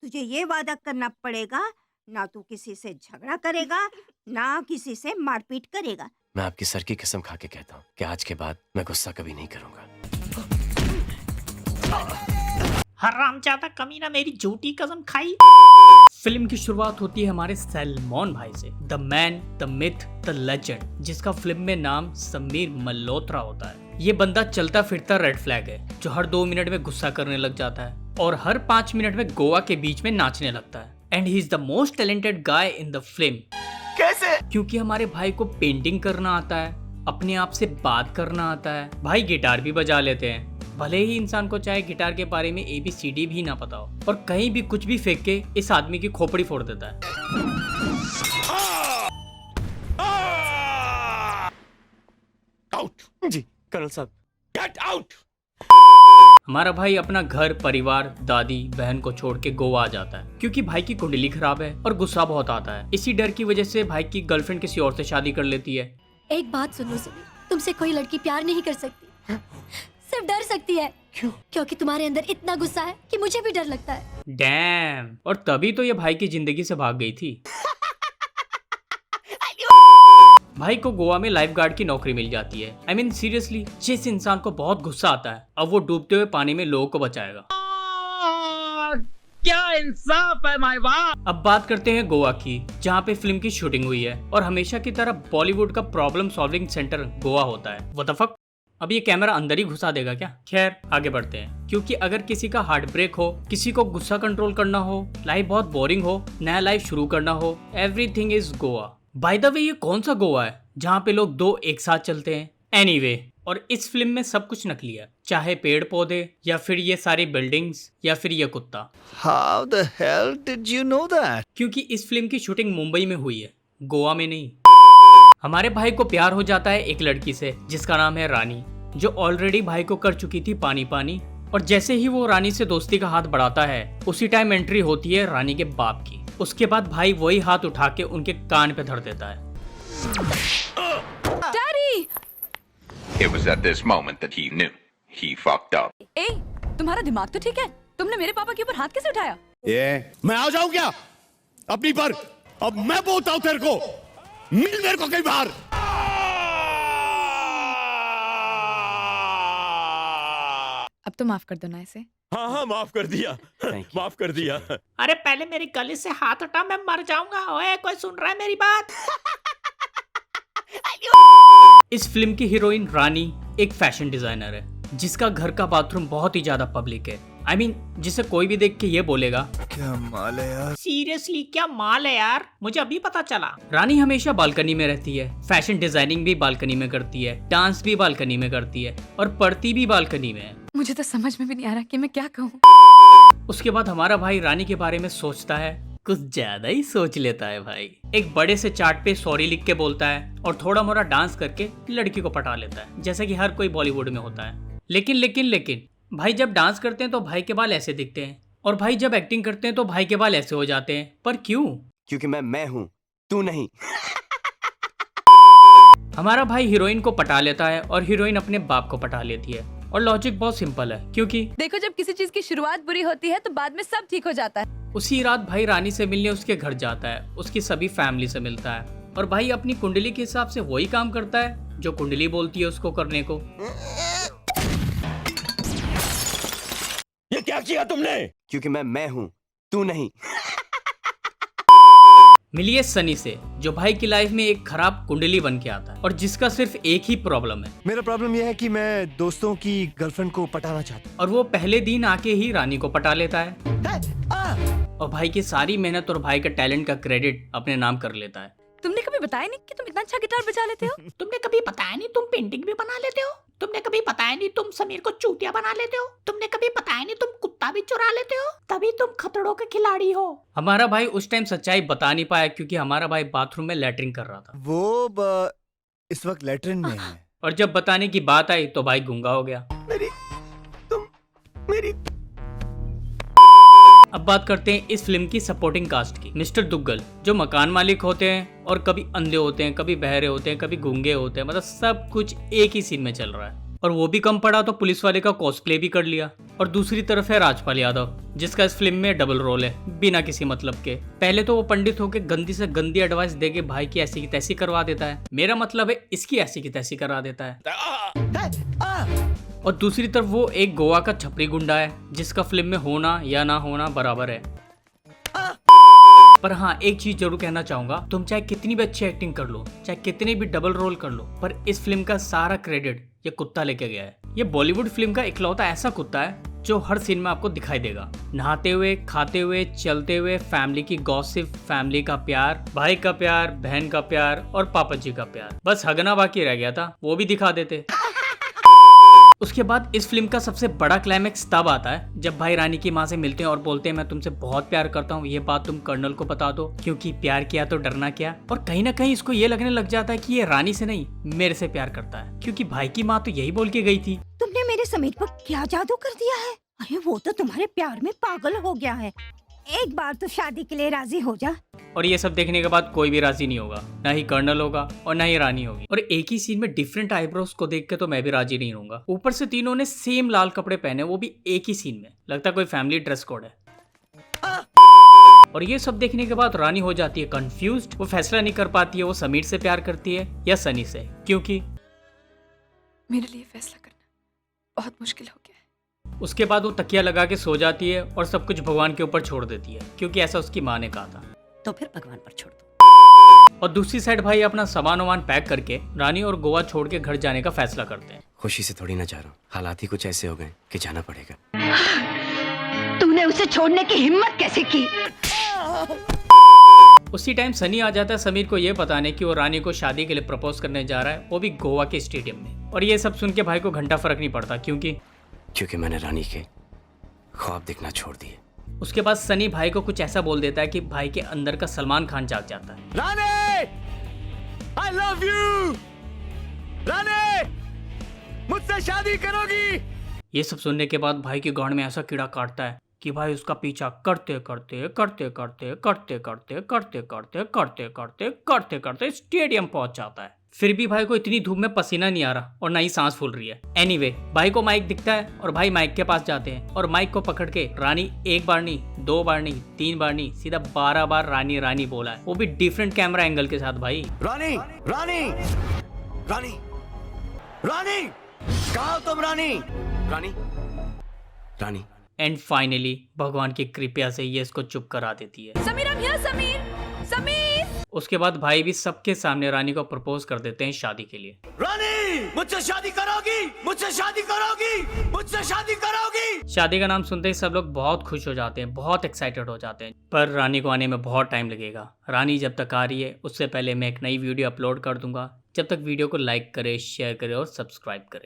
तुझे ये वादा करना पड़ेगा, ना तू किसी से झगड़ा करेगा, ना किसी से मारपीट करेगा। मैं आपकी सर की कसम खा के कहता हूँ कि आज के बाद मैं गुस्सा कभी नहीं करूंगा। हरामजादा कमीना, मेरी झूठी कसम खाई। फिल्म की शुरुआत होती है हमारे सलमान भाई से, the man, the myth, the legend, जिसका फिल्म में नाम समीर मल्होत्रा होता है। ये बंदा चलता फिरता रेड फ्लैग है जो हर 2 मिनट में गुस्सा करने लग जाता है और हर 5 मिनट में गोवा के बीच में नाचने लगता है। And he is the most talented guy in the film. कैसे? क्योंकि हमारे भाई को पेंटिंग करना आता है, अपने आप से बात करना आता है, भाई गिटार भी बजा लेते हैं। भले ही इंसान को चाहे गिटार के बारे में ABCD भी ना पता हो, और कहीं भी कुछ भी फेंक के इस आदमी की खोपड़ी फोड़ देता है। आउट जी कर्नल साहब, गेट आउट। हमारा भाई अपना घर, परिवार, दादी, बहन को छोड़ के गोवा आ जाता है क्योंकि भाई की कुंडली खराब है और गुस्सा बहुत आता है। इसी डर की वजह से भाई की गर्लफ्रेंड किसी और से शादी कर लेती है। एक बात सुनो सभी, तुमसे कोई लड़की प्यार नहीं कर सकती, सिर्फ डर सकती है। क्यों? क्योंकि तुम्हारे अंदर इतना गुस्सा है कि मुझे भी डर लगता है। डैम, और तभी तो ये भाई की जिंदगी से भाग गई थी। भाई को गोवा में लाइफ गार्ड की नौकरी मिल जाती है। I mean, सीरियसली, जिस इंसान को बहुत गुस्सा आता है, अब वो डूबते हुए पानी में लोगों को बचाएगा। क्या इंसाफ है माय बाप। अब बात करते हैं गोवा की, जहाँ पे फिल्म की शूटिंग हुई है और हमेशा की तरह बॉलीवुड का प्रॉब्लम सॉल्विंग सेंटर गोवा होता है। What the fuck? अब ये कैमरा अंदर ही घुसा देगा क्या? खैर आगे बढ़ते हैं, क्योंकि अगर किसी का हार्ट ब्रेक हो, किसी को गुस्सा कंट्रोल करना हो, लाइफ बहुत बोरिंग हो, नया लाइफ शुरू करना हो, everything is Goa. By the way, ये कौन सा गोवा है जहाँ पे लोग 2 एक साथ चलते हैं? एनीवे, और इस फिल्म में सब कुछ नकली है, चाहे पेड़ पौधे या फिर ये सारी बिल्डिंग्स या फिर ये कुत्ता। How the hell did you know that? क्योंकि इस फिल्म की शूटिंग मुंबई में हुई है, गोवा में नहीं। हमारे भाई को प्यार हो जाता है एक लड़की से जिसका नाम है रानी, जो ऑलरेडी भाई को कर चुकी थी पानी पानी। और जैसे ही वो रानी से दोस्ती का हाथ बढ़ाता है, उसी टाइम एंट्री होती है रानी के बाप की। उसके बाद भाई वही हाथ उठा के उनके कान पे धर देता है। Daddy! It was at this moment that he knew he fucked up. ए, तुम्हारा दिमाग तो ठीक है? तुमने मेरे पापा के ऊपर हाथ कैसे उठाया? ये मैं आ जाऊं क्या अपनी पर? अब मैं बोलता हूं तेरे को, मिल मेरे को कई बार। अब तो माफ कर दो ना इसे। हाँ हाँ माफ कर दिया, माफ कर दिया। अरे पहले मेरी गले से हाथ हटा, मैं मर जाऊंगा। ओए, कोई सुन रहा है मेरी बात? इस फिल्म की हीरोइन रानी एक फैशन डिजाइनर है जिसका घर का बाथरूम बहुत ही ज्यादा पब्लिक है। I mean, जिसे कोई भी देख के ये बोलेगा, क्या माल है यार। सीरियसली क्या माल है यार, मुझे अभी पता चला। रानी हमेशा बालकनी में रहती है, फैशन डिजाइनिंग भी बालकनी में करती है, डांस भी बालकनी में करती है और पढ़ती भी बालकनी में है। मुझे तो समझ में भी नहीं आ रहा कि मैं क्या कहूँ। उसके बाद हमारा भाई रानी के बारे में सोचता है, कुछ ज्यादा ही सोच लेता है भाई। एक बड़े से चार्ट पे सॉरी लिख के बोलता है और थोड़ा मोड़ा डांस करके लड़की को पटा लेता है, जैसा कि हर कोई बॉलीवुड में होता है। लेकिन भाई जब डांस करते हैं तो भाई के बाल ऐसे दिखते हैं, और भाई जब एक्टिंग करते हैं तो भाई के बाल ऐसे हो जाते हैं। पर क्यों? क्योंकि मैं हूँ, तू नहीं। हमारा भाई हीरोइन को पटा लेता है और हीरोइन अपने बाप को पटा लेती है, और लॉजिक बहुत सिंपल है, क्योंकि देखो, जब किसी चीज की शुरुआत बुरी होती है तो बाद में सब ठीक हो जाता है। उसी रात भाई रानी से मिलने उसके घर जाता है, उसकी सभी फैमिली से मिलता है, और भाई अपनी कुंडली के हिसाब से वही काम करता है जो कुंडली बोलती है उसको करने को। ये क्या किया तुमने? क्योंकि मैं हूँ, तू नहीं। मिलिए सनी से, जो भाई की लाइफ में एक खराब कुंडली बन के आता है और जिसका सिर्फ एक ही प्रॉब्लम है। मेरा प्रॉब्लम यह है कि मैं दोस्तों की गर्लफ्रेंड को पटाना चाहता हूँ। और वो पहले दिन आके ही रानी को पटा लेता है और भाई की सारी मेहनत और भाई का टैलेंट का क्रेडिट अपने नाम कर लेता है। तुमने कभी बताया नहीं कि तुम इतना अच्छा गिटार बजा लेते हो? तुमने कभी बताया नहीं तुम पेंटिंग भी बना लेते हो? तुमने कभी बताया नहीं तुम समीर को चूतिया बना लेते हो? तुमने कभी बताया नहीं तुम कुत्ता भी चुरा लेते हो? तभी तुम खतरों के खिलाड़ी हो। हमारा भाई उस टाइम सच्चाई बता नहीं पाया क्योंकि हमारा भाई बाथरूम में लैट्रिन कर रहा था। वो इस वक्त लैट्रिन में है। और जब बताने की बात आई तो भाई गूंगा हो गया। मेरी अब बात करते हैं इस फिल्म की सपोर्टिंग कास्ट की। मिस्टर दुग्गल, जो मकान मालिक होते हैं और कभी अंधे होते हैं, कभी बहरे होते हैं, कभी गूंगे होते हैं, मतलब सब कुछ एक ही सीन में चल रहा है। और वो भी कम पड़ा तो पुलिस वाले का कॉस्प्ले भी कर लिया। और दूसरी तरफ है राजपाल यादव, जिसका इस फिल्म में डबल रोल है बिना किसी मतलब के। पहले तो वो पंडित होके गंदी से गंदी एडवाइस देके भाई की ऐसी की तैसी करवा देता है, मेरा मतलब है इसकी ऐसी की तैसी करा देता है। और दूसरी तरफ वो एक गोवा का छपरी गुंडा है, जिसका फिल्म में होना या ना होना बराबर है। पर हाँ, एक चीज जरूर कहना चाहूंगा, तुम चाहे कितनी भी अच्छी एक्टिंग कर लो, चाहे कितनी भी डबल रोल कर लो, पर इस फिल्म का सारा क्रेडिट ये कुत्ता लेके गया है। ये बॉलीवुड फिल्म का इकलौता ऐसा कुत्ता है जो हर सीन में आपको दिखाई देगा। नहाते हुए, खाते हुए, चलते हुए, फैमिली की गॉसिप, फैमिली का प्यार, भाई का प्यार, बहन का प्यार और पापा जी का प्यार। बस हगना बाकी रह गया था, वो भी दिखा देते। उसके बाद इस फिल्म का सबसे बड़ा क्लाइमेक्स तब आता है जब भाई रानी की माँ से मिलते हैं और बोलते हैं मैं तुमसे बहुत प्यार करता हूँ, ये बात तुम कर्नल को बता दो, क्योंकि प्यार किया तो डरना क्या। और कहीं ना कहीं इसको ये लगने लग जाता है कि ये रानी से नहीं मेरे से प्यार करता है, क्योंकि भाई की माँ तो यही बोल के गई थी। तुमने मेरे समीर पर क्या जादू कर दिया है? अरे वो तो तुम्हारे प्यार में पागल हो गया है। एक बार तो शादी के लिए राजी हो जा। और ये सब देखने के बाद कोई भी राजी नहीं होगा, ना ही कर्नल होगा और ना ही रानी होगी। और एक ही सीन में डिफरेंट आईब्रोज को देख के तो मैं भी राजी नहीं रहूंगा। ऊपर से तीनों ने सेम लाल कपड़े पहने, वो भी एक ही सीन में, लगता है कोई फैमिली ड्रेस कोड है। और ये सब देखने के बाद रानी हो जाती है कंफ्यूज्ड। वो फैसला नहीं कर पाती है वो समीर से प्यार करती है या सनी से, क्योंकि मेरे लिए फैसला करना बहुत मुश्किल हो गया है। उसके बाद वो तकिया लगा के सो जाती है और सब कुछ भगवान के ऊपर छोड़ देती है, क्योंकि ऐसा उसकी माँ ने कहा था। तो फिर भगवान पर छोड़ दो। और दूसरी साइड भाई अपना सामान वामान पैक करके रानी और गोवा छोड़ के घर जाने का फैसला करते हैं। खुशी से थोड़ी ना जा रहा हूँ, हालात ही कुछ ऐसे हो गए कि जाना पड़ेगा। तूने उसे छोड़ने की हिम्मत कैसे की? उसी टाइम सनी आ जाता है समीर को ये बताने कि वो रानी को शादी के लिए प्रपोज करने जा रहा है, वो भी गोवा के स्टेडियम में। और ये सब सुन के भाई को घंटा फर्क नहीं पड़ता, क्योंकि मैंने रानी के ख्वाब देखना छोड़ दिए। उसके बाद सनी भाई को कुछ ऐसा बोल देता है कि भाई के अंदर का सलमान खान जाग जाता है। रानी, I love you! रानी, मुझसे शादी करोगी? ये सब सुनने के बाद भाई की गांड में ऐसा कीड़ा काटता है कि भाई उसका पीछा करते करते स्टेडियम पहुंच जाता है। फिर भी भाई को इतनी धूप में पसीना नहीं आ रहा और ना ही सांस फूल रही है। एनीवे, भाई को माइक दिखता है और भाई माइक के पास जाते हैं और माइक को पकड़ के रानी एक बार नहीं, 2 बार नहीं, 3 बार नहीं, सीधा 12 बार रानी रानी बोला है, वो भी डिफरेंट कैमरा एंगल के साथ। भाई रानी, रानी, रानी, रानी, कहाँ हो तुम रानी? रानी, रानी। एंड फाइनली भगवान की कृपया से ये इसको चुप करा देती है। Sameer, I'm here, Sameer, Sameer. उसके बाद भाई भी सबके सामने रानी को प्रपोज कर देते हैं शादी के लिए। रानी, मुझसे शादी करोगी? मुझसे शादी करोगी? मुझसे शादी करोगी? शादी का नाम सुनते ही सब लोग बहुत खुश हो जाते हैं, बहुत एक्साइटेड हो जाते हैं, पर रानी को आने में बहुत टाइम लगेगा। रानी जब तक आ रही है उससे पहले मैं एक नई वीडियो अपलोड कर दूंगा। जब तक वीडियो को लाइक करे, शेयर करे और सब्सक्राइब करे।